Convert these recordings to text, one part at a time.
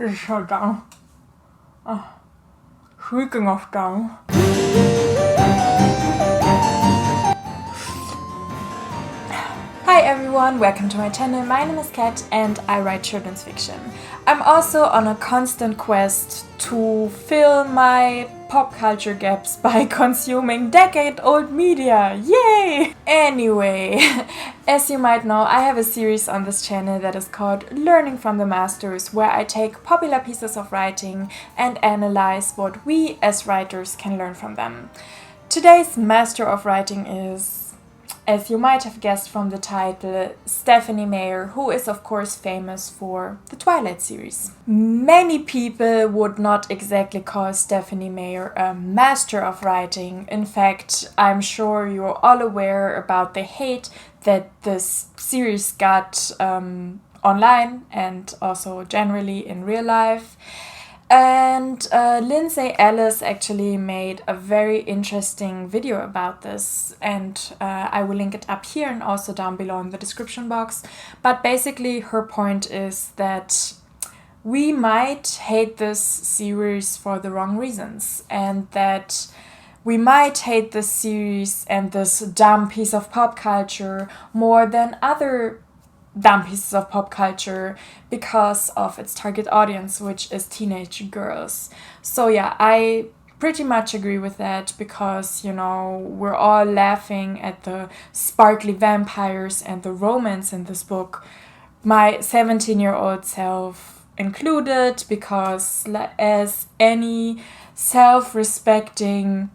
This is so dumb. Speaking of dumb. Hi everyone, welcome to my channel. My name is Kat and I write children's fiction. I'm also on a constant quest to fill my pop culture gaps by consuming decade-old media. Yay! Anyway, as you might know, I have a series on this channel that is called Learning from the Masters, where I take popular pieces of writing and analyze what we as writers can learn from them. Today's master of writing is, as you might have guessed from the title, Stephenie Meyer, who is of course famous for the Twilight series. Many people would not exactly call Stephenie Meyer a master of writing. In fact, I'm sure you're all aware about the hate that this series got online and also generally in real life. And Lindsay Ellis actually made a very interesting video about this, and I will link it up here and also down below in the description box. But basically her point is that we might hate this series for the wrong reasons, and that we might hate this series and this dumb piece of pop culture more than other dumb pieces of pop culture because of its target audience, which is teenage girls. So yeah, I pretty much agree with that because, you know, we're all laughing at the sparkly vampires and the romance in this book, my 17-year-old self included, because as any self-respecting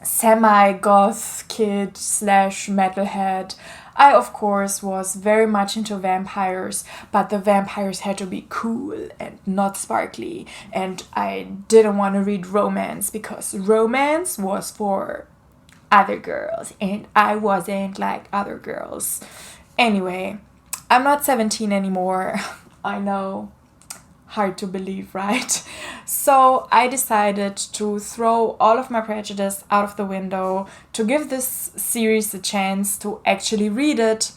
semi-goth kid / metalhead, I, of course, was very much into vampires, but the vampires had to be cool and not sparkly, and I didn't want to read romance because romance was for other girls, and I wasn't like other girls. Anyway, I'm not 17 anymore. I know. Hard to believe, right? So I decided to throw all of my prejudice out of the window, to give this series a chance to actually read it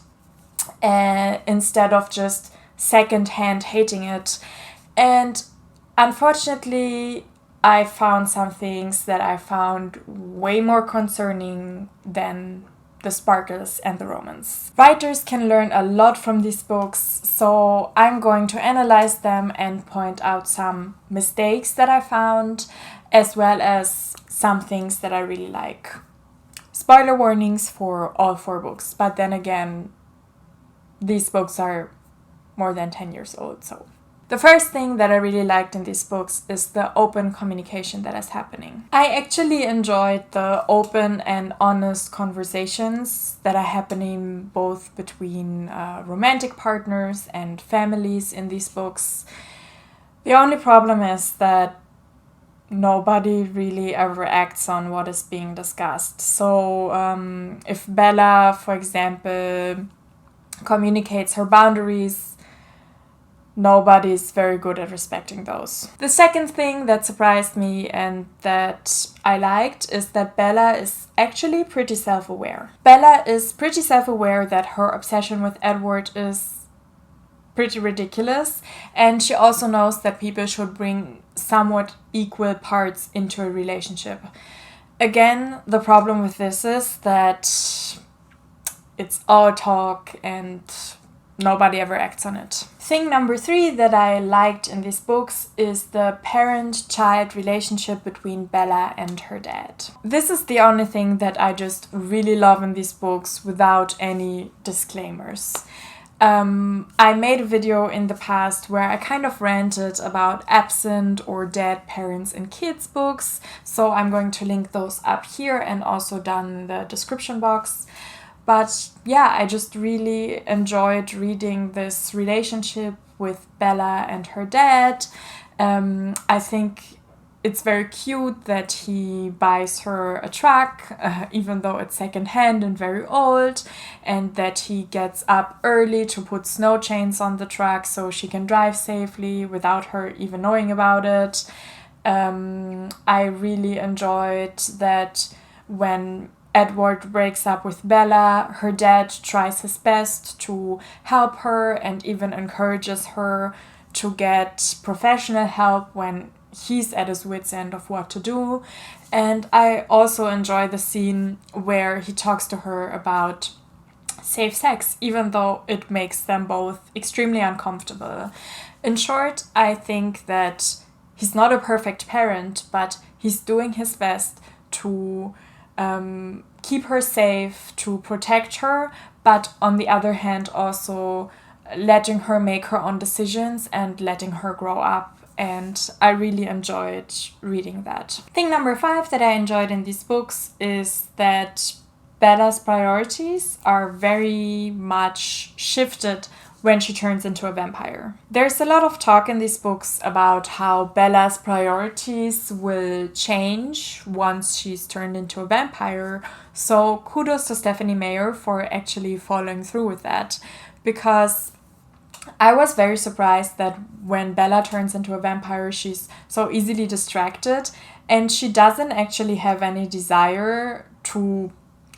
instead of just secondhand hating it. And unfortunately, I found some things that I found way more concerning than the sparkles and the romance. Writers can learn a lot from these books, so I'm going to analyze them and point out some mistakes that I found, as well as some things that I really like. Spoiler warnings for all 4 books, but then again, these books are more than 10 years old, so. The first thing that I really liked in these books is the open communication that is happening. I actually enjoyed the open and honest conversations that are happening both between romantic partners and families in these books. The only problem is that nobody really ever acts on what is being discussed. So if Bella, for example, communicates her boundaries, nobody's very good at respecting those. The second thing that surprised me and that I liked is that Bella is actually pretty self-aware. Bella is pretty self-aware that her obsession with Edward is pretty ridiculous, and she also knows that people should bring somewhat equal parts into a relationship. Again, the problem with this is that it's all talk and nobody ever acts on it. Thing number 3 that I liked in these books is the parent-child relationship between Bella and her dad. This is the only thing that I just really love in these books without any disclaimers. I made a video in the past where I kind of ranted about absent or dead parents in kids' books, so I'm going to link those up here and also down in the description box. But yeah, I just really enjoyed reading this relationship with Bella and her dad. I think it's very cute that he buys her a truck, even though it's secondhand and very old, and that he gets up early to put snow chains on the truck so she can drive safely without her even knowing about it. I really enjoyed that when Edward breaks up with Bella, her dad tries his best to help her and even encourages her to get professional help when he's at his wit's end of what to do. And I also enjoy the scene where he talks to her about safe sex, even though it makes them both extremely uncomfortable. In short, I think that he's not a perfect parent, but he's doing his best to keep her safe, to protect her, but on the other hand also letting her make her own decisions and letting her grow up. And I really enjoyed reading that. Thing number 5 that I enjoyed in these books is that Bella's priorities are very much shifted when she turns into a vampire. There's a lot of talk in these books about how Bella's priorities will change once she's turned into a vampire. So kudos to Stephenie Meyer for actually following through with that, because I was very surprised that when Bella turns into a vampire, she's so easily distracted and she doesn't actually have any desire to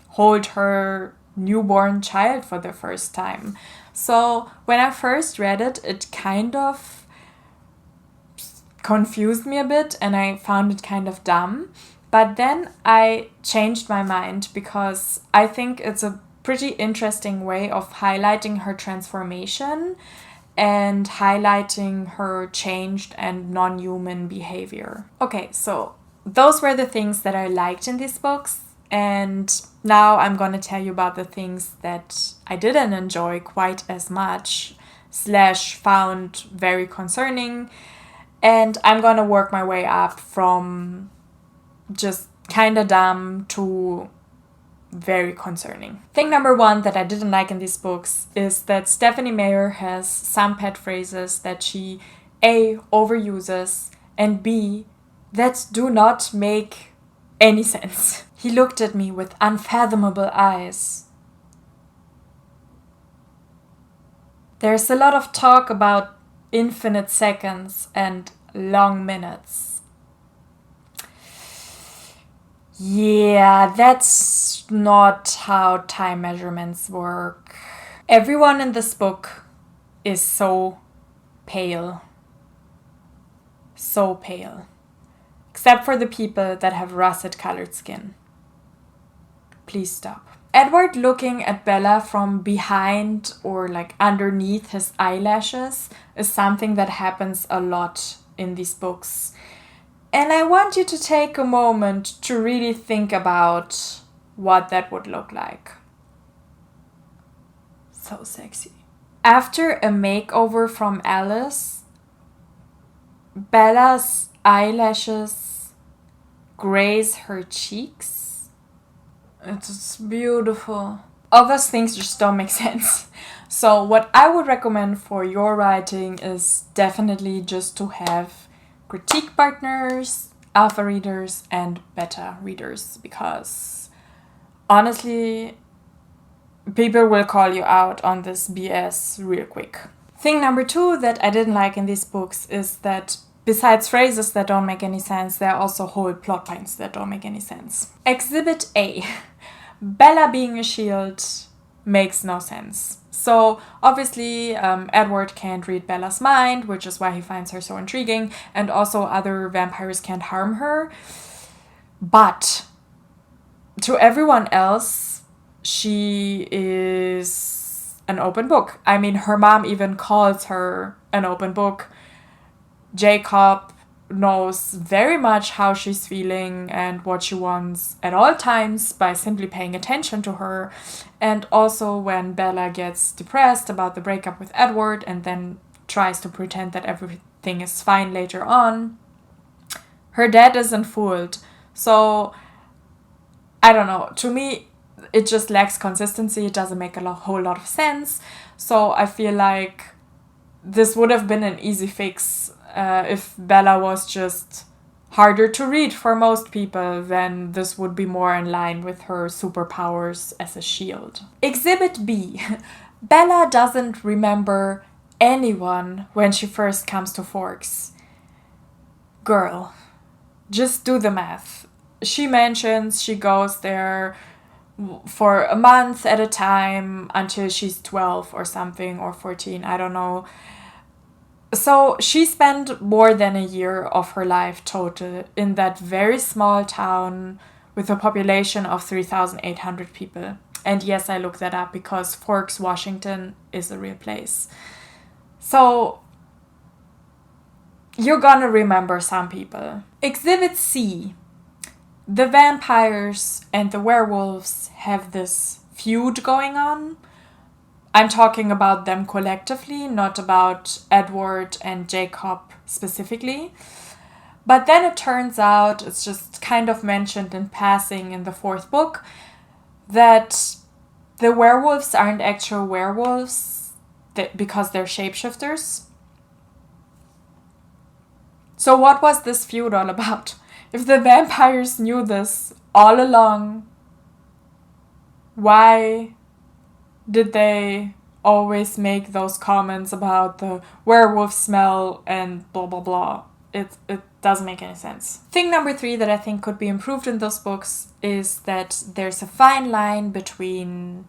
hold her newborn child for the first time. So when I first read it, it kind of confused me a bit and I found it kind of dumb. But then I changed my mind because I think it's a pretty interesting way of highlighting her transformation and highlighting her changed and non-human behavior. Okay, so those were the things that I liked in these books. And now I'm going to tell you about the things that I didn't enjoy quite as much / found very concerning. And I'm going to work my way up from just kind of dumb to very concerning. Thing number 1 that I didn't like in these books is that Stephenie Meyer has some pet phrases that she A, overuses, and B, that do not make any sense. He looked at me with unfathomable eyes. There's a lot of talk about infinite seconds and long minutes. Yeah, that's not how time measurements work. Everyone in this book is so pale. So pale. Except for the people that have russet-colored skin. Please stop. Edward looking at Bella from behind or like underneath his eyelashes is something that happens a lot in these books. And I want you to take a moment to really think about what that would look like. So sexy. After a makeover from Alice, Bella's eyelashes graze her cheeks. It's beautiful. All those things just don't make sense. So what I would recommend for your writing is definitely just to have critique partners, alpha readers, and beta readers, because honestly, people will call you out on this BS real quick. Thing number 2 that I didn't like in these books is that besides phrases that don't make any sense, there are also whole plot points that don't make any sense. Exhibit A. Bella being a shield makes no sense. So obviously Edward can't read Bella's mind, which is why he finds her so intriguing, and also other vampires can't harm her. But to everyone else, she is an open book. I mean, her mom even calls her an open book. Jacob knows very much how she's feeling and what she wants at all times by simply paying attention to her. And also when Bella gets depressed about the breakup with Edward and then tries to pretend that everything is fine later on, her dad isn't fooled. So I don't know, to me it just lacks consistency. It doesn't make a whole lot of sense. So I feel like this would have been an easy fix if Bella was just harder to read for most people, then this would be more in line with her superpowers as a shield. Exhibit B. Bella doesn't remember anyone when she first comes to Forks. Girl, just do the math. She mentions she goes there for a month at a time until she's 12 or something, or 14, I don't know. So she spent more than a year of her life total in that very small town with a population of 3,800 people. And yes, I looked that up because Forks, Washington is a real place. So you're gonna remember some people. Exhibit C. The vampires and the werewolves have this feud going on. I'm talking about them collectively, not about Edward and Jacob specifically. But then it turns out, it's just kind of mentioned in passing in the 4th book, that the werewolves aren't actual werewolves because they're shapeshifters. So what was this feud all about? If the vampires knew this all along, why did they always make those comments about the werewolf smell and blah blah blah? It doesn't make any sense. Thing number 3 that I think could be improved in those books is that there's a fine line between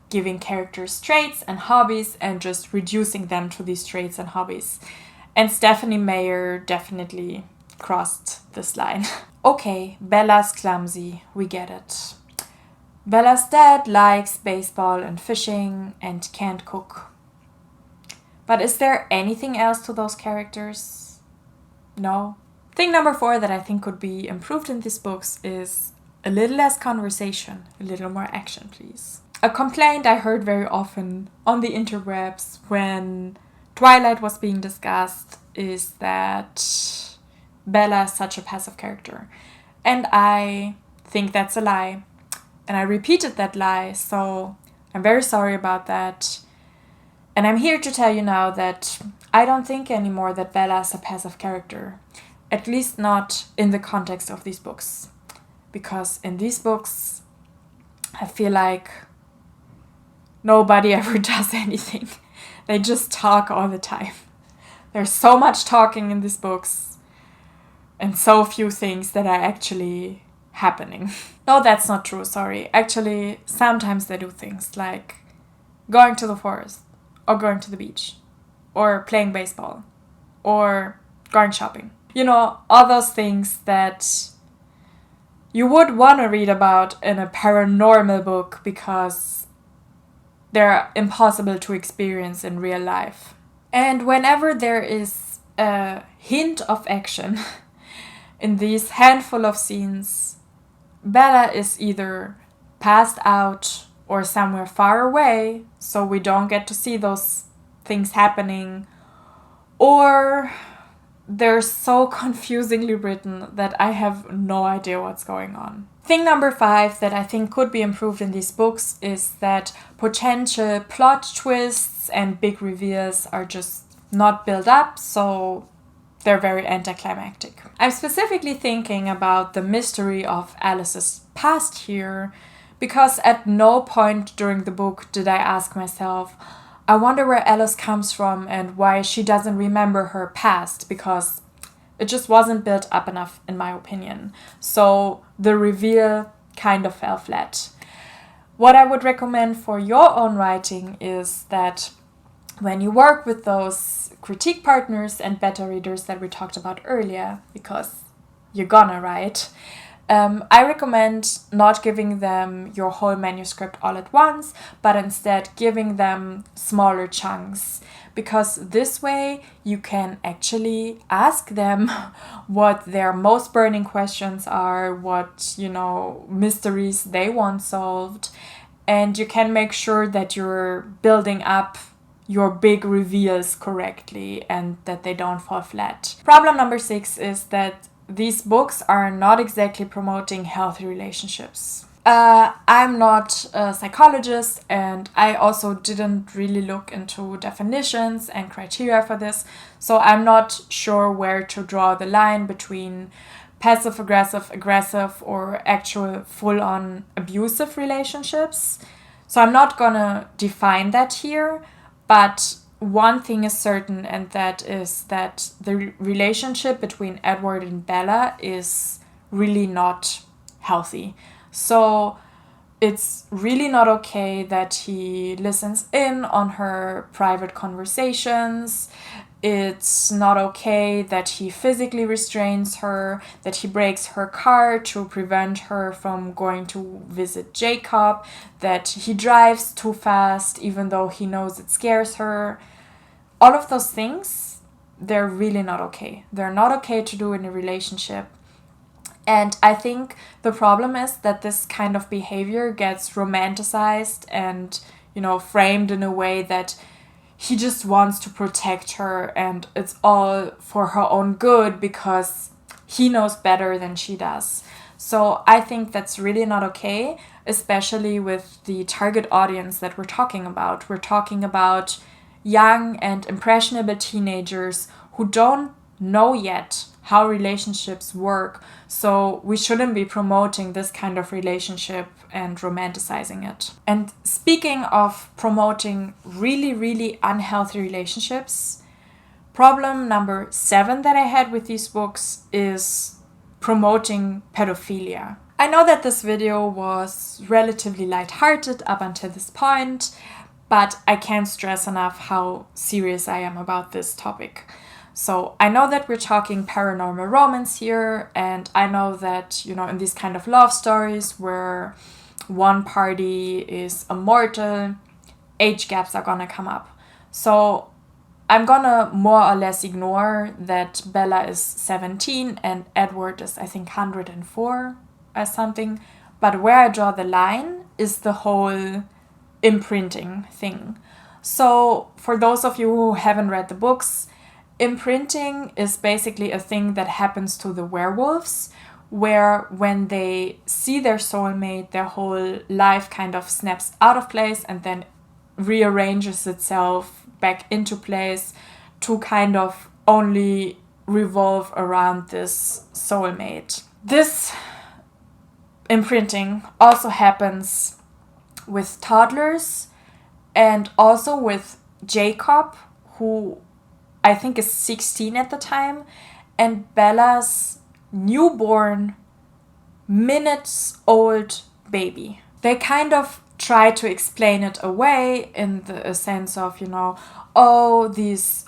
giving characters traits and hobbies and just reducing them to these traits and hobbies. And Stephenie Meyer definitely crossed this line. Okay, Bella's clumsy, we get it. Bella's dad likes baseball and fishing and can't cook. But is there anything else to those characters? No. Thing number 4 that I think could be improved in these books is a little less conversation, a little more action, please. A complaint I heard very often on the interwebs when Twilight was being discussed is that Bella is such a passive character. And I think that's a lie. And I repeated that lie, so I'm very sorry about that. And I'm here to tell you now that I don't think anymore that Bella is a passive character. At least not in the context of these books. Because in these books, I feel like nobody ever does anything. They just talk all the time. There's so much talking in these books and so few things that are actually happening. No, that's not true, sorry. Actually, sometimes they do things like going to the forest or going to the beach or playing baseball or going shopping. You know, all those things that you would want to read about in a paranormal book because they're impossible to experience in real life. And whenever there is a hint of action in these handful of scenes, Bella is either passed out or somewhere far away, so we don't get to see those things happening, or they're so confusingly written that I have no idea what's going on. Thing number 5 that I think could be improved in these books is that potential plot twists and big reveals are just not built up, so they're very anticlimactic. I'm specifically thinking about the mystery of Alice's past here, because at no point during the book did I ask myself, I wonder where Alice comes from and why she doesn't remember her past, because it just wasn't built up enough in my opinion. So the reveal kind of fell flat. What I would recommend for your own writing is that when you work with those critique partners and beta readers that we talked about earlier, because you're gonna write, I recommend not giving them your whole manuscript all at once, but instead giving them smaller chunks, because this way you can actually ask them what their most burning questions are, what, mysteries they want solved, and you can make sure that you're building up your big reveals correctly and that they don't fall flat. Problem number 6 is that these books are not exactly promoting healthy relationships. I'm not a psychologist, and I also didn't really look into definitions and criteria for this, so I'm not sure where to draw the line between passive-aggressive, aggressive, or actual full-on abusive relationships. So I'm not gonna define that here, but one thing is certain, and that is that the relationship between Edward and Bella is really not healthy. So it's really not okay that he listens in on her private conversations. It's not okay that he physically restrains her, that he breaks her car to prevent her from going to visit Jacob, that he drives too fast even though he knows it scares her. All of those things, they're really not okay. They're not okay to do in a relationship. And I think the problem is that this kind of behavior gets romanticized and, framed in a way that he just wants to protect her and it's all for her own good because he knows better than she does. So I think that's really not okay, especially with the target audience that we're talking about. We're talking about young and impressionable teenagers who don't know yet how relationships work. So we shouldn't be promoting this kind of relationship and romanticizing it. And speaking of promoting really, really unhealthy relationships, problem number 7 that I had with these books is promoting pedophilia. I know that this video was relatively lighthearted up until this point, but I can't stress enough how serious I am about this topic. So I know that we're talking paranormal romance here, and I know that, in these kind of love stories where one party is immortal, age gaps are gonna come up. So I'm gonna more or less ignore that Bella is 17 and Edward is, I think, 104 or something. But where I draw the line is the whole imprinting thing. So for those of you who haven't read the books, imprinting is basically a thing that happens to the werewolves, where when they see their soulmate, their whole life kind of snaps out of place and then rearranges itself back into place to kind of only revolve around this soulmate. This imprinting also happens with toddlers and also with Jacob, who I think is 16 at the time, and Bella's newborn, minutes old baby. They kind of try to explain it away in the sense of, these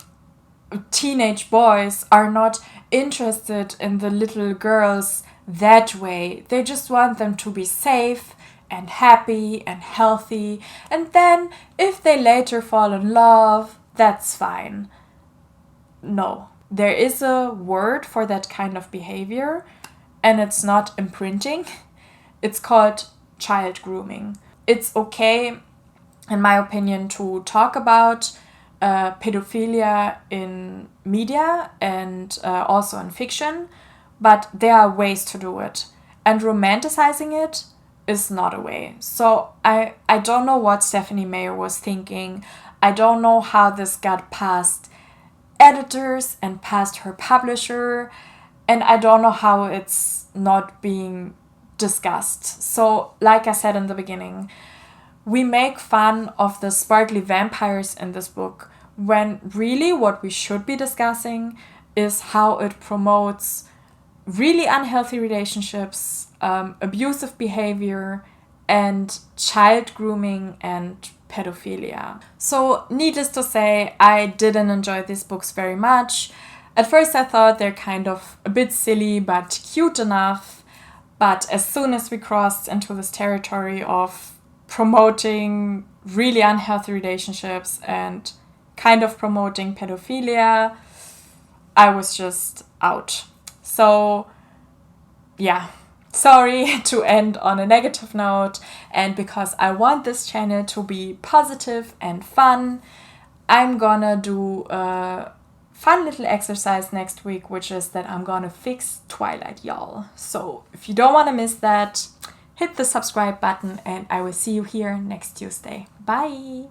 teenage boys are not interested in the little girls that way. They just want them to be safe and happy and healthy. And then if they later fall in love, that's fine. No, there is a word for that kind of behavior, and it's not imprinting. It's called child grooming. It's okay, in my opinion, to talk about pedophilia in media and also in fiction, but there are ways to do it. And romanticizing it is not a way. So I don't know what Stephenie Meyer was thinking. I don't know how this got past editors and past her publisher, and I don't know how it's not being discussed. So like I said in the beginning, we make fun of the sparkly vampires in this book when really what we should be discussing is how it promotes really unhealthy relationships, abusive behavior, and child grooming and pedophilia. So needless to say, I didn't enjoy these books very much. At first I thought they're kind of a bit silly but cute enough, but as soon as we crossed into this territory of promoting really unhealthy relationships and kind of promoting pedophilia, I was just out. So yeah, sorry to end on a negative note, and because I want this channel to be positive and fun, I'm gonna do a fun little exercise next week, which is that I'm gonna fix Twilight, y'all. So if you don't want to miss that, hit the subscribe button and I will see you here next Tuesday. Bye!